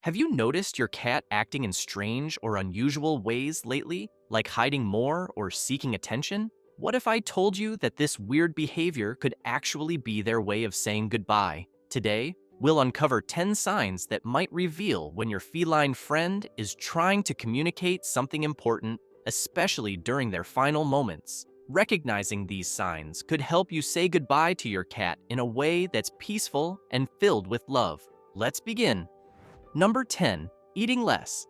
Have you noticed your cat acting in strange or unusual ways lately, like hiding more or seeking attention? What if I told you that this weird behavior could actually be their way of saying goodbye? Today, we'll uncover 10 signs that might reveal when your feline friend is trying to communicate something important, especially during their final moments. Recognizing these signs could help you say goodbye to your cat in a way that's peaceful and filled with love. Let's begin. Number 10. Eating less.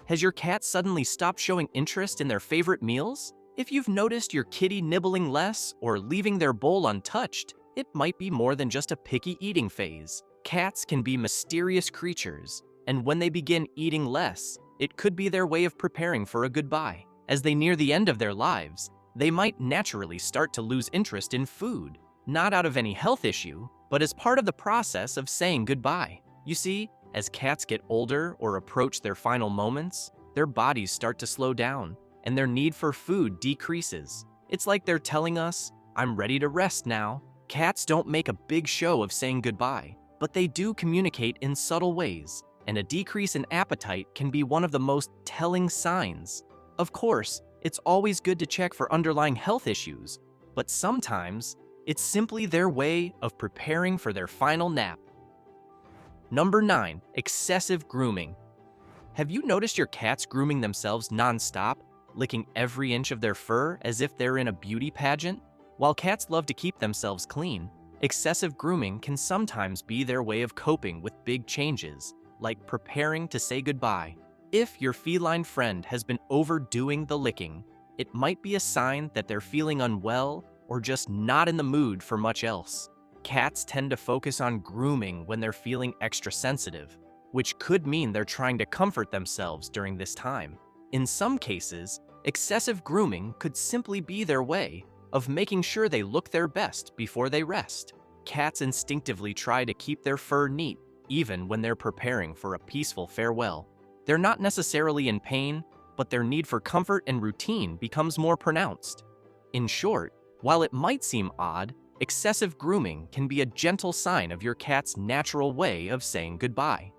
Has your cat suddenly stopped showing interest in their favorite meals? If you've noticed your kitty nibbling less or leaving their bowl untouched, it might be more than just a picky eating phase. Cats can be mysterious creatures, and when they begin eating less, it could be their way of preparing for a goodbye. As they near the end of their lives, they might naturally start to lose interest in food, not out of any health issue, but as part of the process of saying goodbye. You see, as cats get older or approach their final moments, their bodies start to slow down, and their need for food decreases. It's like they're telling us, "I'm ready to rest now." Cats don't make a big show of saying goodbye, but they do communicate in subtle ways, and a decrease in appetite can be one of the most telling signs. Of course, it's always good to check for underlying health issues, but sometimes it's simply their way of preparing for their final nap. Number 9. Excessive grooming. Have you noticed your cats grooming themselves non-stop, licking every inch of their fur as if they're in a beauty pageant? While cats love to keep themselves clean, excessive grooming can sometimes be their way of coping with big changes, like preparing to say goodbye. If your feline friend has been overdoing the licking, it might be a sign that they're feeling unwell or just not in the mood for much else. Cats tend to focus on grooming when they're feeling extra sensitive, which could mean they're trying to comfort themselves during this time. In some cases, excessive grooming could simply be their way of making sure they look their best before they rest. Cats instinctively try to keep their fur neat, even when they're preparing for a peaceful farewell. They're not necessarily in pain, but their need for comfort and routine becomes more pronounced. In short, while it might seem odd, excessive grooming can be a gentle sign of your cat's natural way of saying goodbye.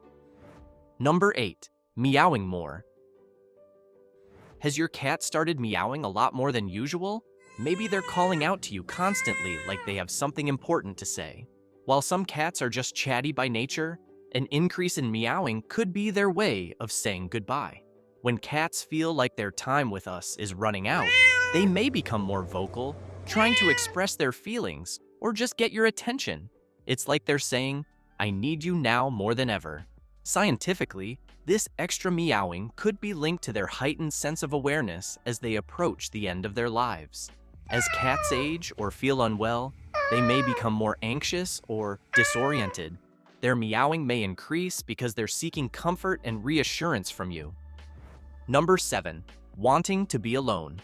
Number 8. Meowing more. Has your cat started meowing a lot more than usual? Maybe they're calling out to you constantly like they have something important to say. While some cats are just chatty by nature, an increase in meowing could be their way of saying goodbye. When cats feel like their time with us is running out, they may become more vocal, trying to express their feelings or just get your attention. It's like they're saying, "I need you now more than ever." Scientifically, this extra meowing could be linked to their heightened sense of awareness as they approach the end of their lives. As cats age or feel unwell, they may become more anxious or disoriented. Their meowing may increase because they're seeking comfort and reassurance from you. Number 7. Wanting to be alone.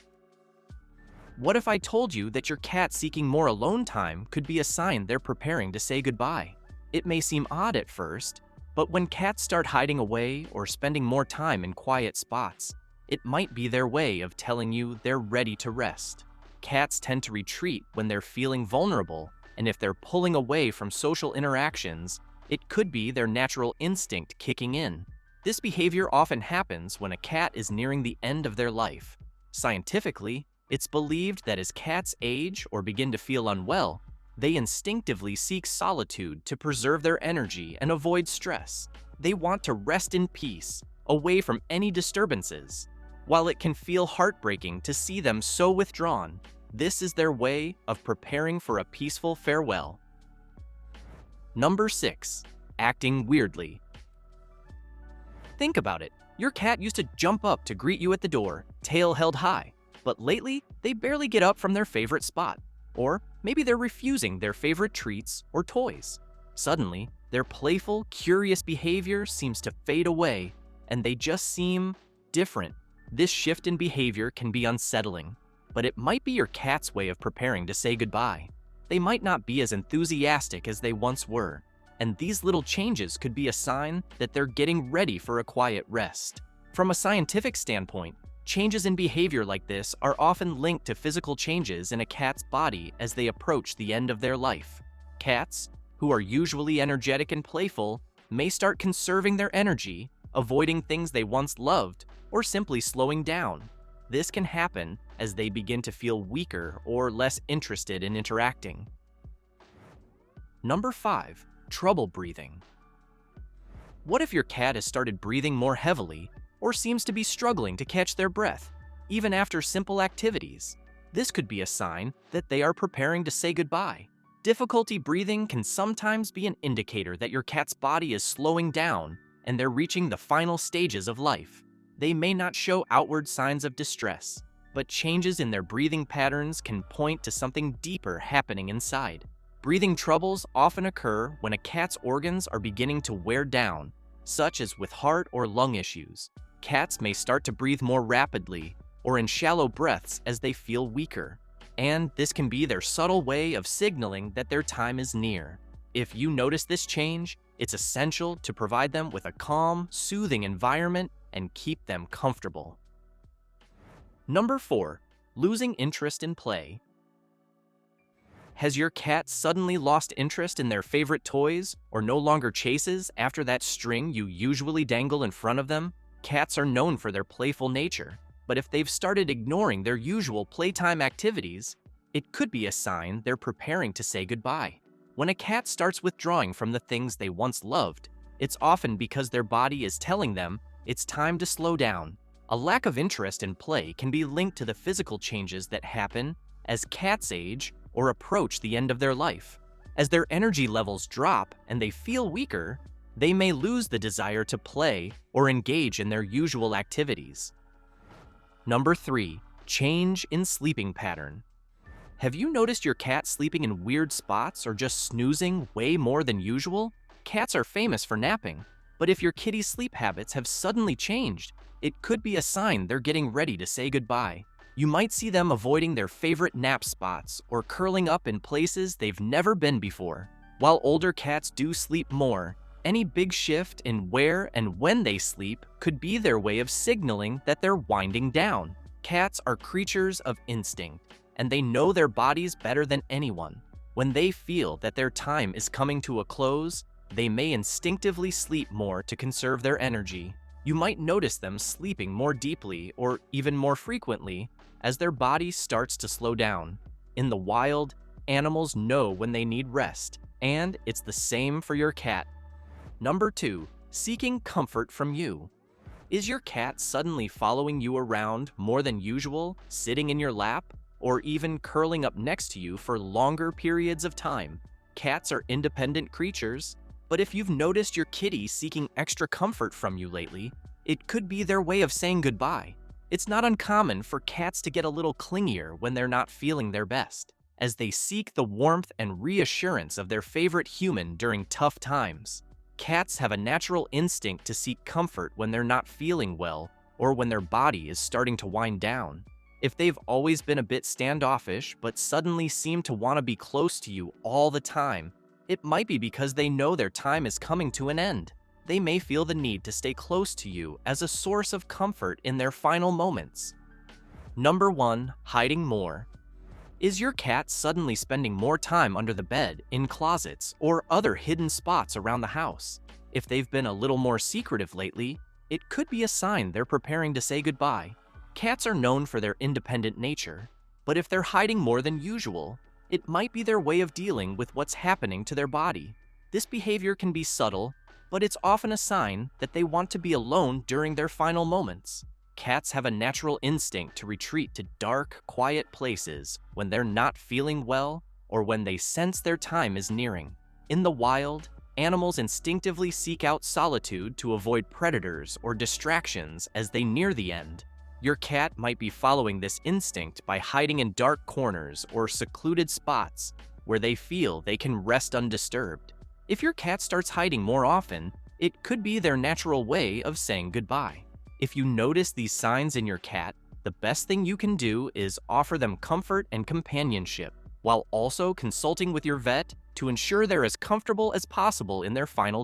What if I told you that your cat seeking more alone time could be a sign they're preparing to say goodbye? It may seem odd at first, but when cats start hiding away or spending more time in quiet spots, it might be their way of telling you they're ready to rest. Cats tend to retreat when they're feeling vulnerable, and if they're pulling away from social interactions, it could be their natural instinct kicking in. This behavior often happens when a cat is nearing the end of their life. Scientifically, it's believed that as cats age or begin to feel unwell, they instinctively seek solitude to preserve their energy and avoid stress. They want to rest in peace, away from any disturbances. While it can feel heartbreaking to see them so withdrawn, this is their way of preparing for a peaceful farewell. Number 6. Acting weirdly. Think about it. Your cat used to jump up to greet you at the door, tail held high. But lately, they barely get up from their favorite spot. Or maybe they're refusing their favorite treats or toys. Suddenly, their playful, curious behavior seems to fade away, and they just seem different. This shift in behavior can be unsettling, but it might be your cat's way of preparing to say goodbye. They might not be as enthusiastic as they once were, and these little changes could be a sign that they're getting ready for a quiet rest. From a scientific standpoint, changes in behavior like this are often linked to physical changes in a cat's body as they approach the end of their life. Cats, who are usually energetic and playful, may start conserving their energy, avoiding things they once loved, or simply slowing down. This can happen as they begin to feel weaker or less interested in interacting. Number 5. Trouble breathing. What if your cat has started breathing more heavily or seems to be struggling to catch their breath, even after simple activities? This could be a sign that they are preparing to say goodbye. Difficulty breathing can sometimes be an indicator that your cat's body is slowing down and they're reaching the final stages of life. They may not show outward signs of distress, but changes in their breathing patterns can point to something deeper happening inside. Breathing troubles often occur when a cat's organs are beginning to wear down, such as with heart or lung issues. Cats may start to breathe more rapidly or in shallow breaths as they feel weaker, and this can be their subtle way of signaling that their time is near. If you notice this change, it's essential to provide them with a calm, soothing environment and keep them comfortable. Number 4. Losing interest in play. Has your cat suddenly lost interest in their favorite toys or no longer chases after that string you usually dangle in front of them? Cats are known for their playful nature, but if they've started ignoring their usual playtime activities, it could be a sign they're preparing to say goodbye. When a cat starts withdrawing from the things they once loved, it's often because their body is telling them it's time to slow down. A lack of interest in play can be linked to the physical changes that happen as cats age or approach the end of their life. As their energy levels drop and they feel weaker, they may lose the desire to play or engage in their usual activities. Number 3. Change in sleeping pattern. Have you noticed your cat sleeping in weird spots or just snoozing way more than usual? Cats are famous for napping, but if your kitty's sleep habits have suddenly changed, it could be a sign they're getting ready to say goodbye. You might see them avoiding their favorite nap spots or curling up in places they've never been before. While older cats do sleep more, any big shift in where and when they sleep could be their way of signaling that they're winding down. Cats are creatures of instinct, and they know their bodies better than anyone. When they feel that their time is coming to a close, they may instinctively sleep more to conserve their energy. You might notice them sleeping more deeply or even more frequently as their body starts to slow down. In the wild, animals know when they need rest, and it's the same for your cat. Number 2. Seeking comfort from you. Is your cat suddenly following you around more than usual, sitting in your lap, or even curling up next to you for longer periods of time? Cats are independent creatures, but if you've noticed your kitty seeking extra comfort from you lately, it could be their way of saying goodbye. It's not uncommon for cats to get a little clingier when they're not feeling their best, as they seek the warmth and reassurance of their favorite human during tough times. Cats have a natural instinct to seek comfort when they're not feeling well or when their body is starting to wind down. If they've always been a bit standoffish but suddenly seem to want to be close to you all the time, it might be because they know their time is coming to an end. They may feel the need to stay close to you as a source of comfort in their final moments. Number 1. Hiding more. Is your cat suddenly spending more time under the bed, in closets, or other hidden spots around the house? If they've been a little more secretive lately, it could be a sign they're preparing to say goodbye. Cats are known for their independent nature, but if they're hiding more than usual, it might be their way of dealing with what's happening to their body. This behavior can be subtle, but it's often a sign that they want to be alone during their final moments. Cats have a natural instinct to retreat to dark, quiet places when they're not feeling well or when they sense their time is nearing. In the wild, animals instinctively seek out solitude to avoid predators or distractions as they near the end. Your cat might be following this instinct by hiding in dark corners or secluded spots where they feel they can rest undisturbed. If your cat starts hiding more often, it could be their natural way of saying goodbye. If you notice these signs in your cat, the best thing you can do is offer them comfort and companionship, while also consulting with your vet to ensure they're as comfortable as possible in their final days.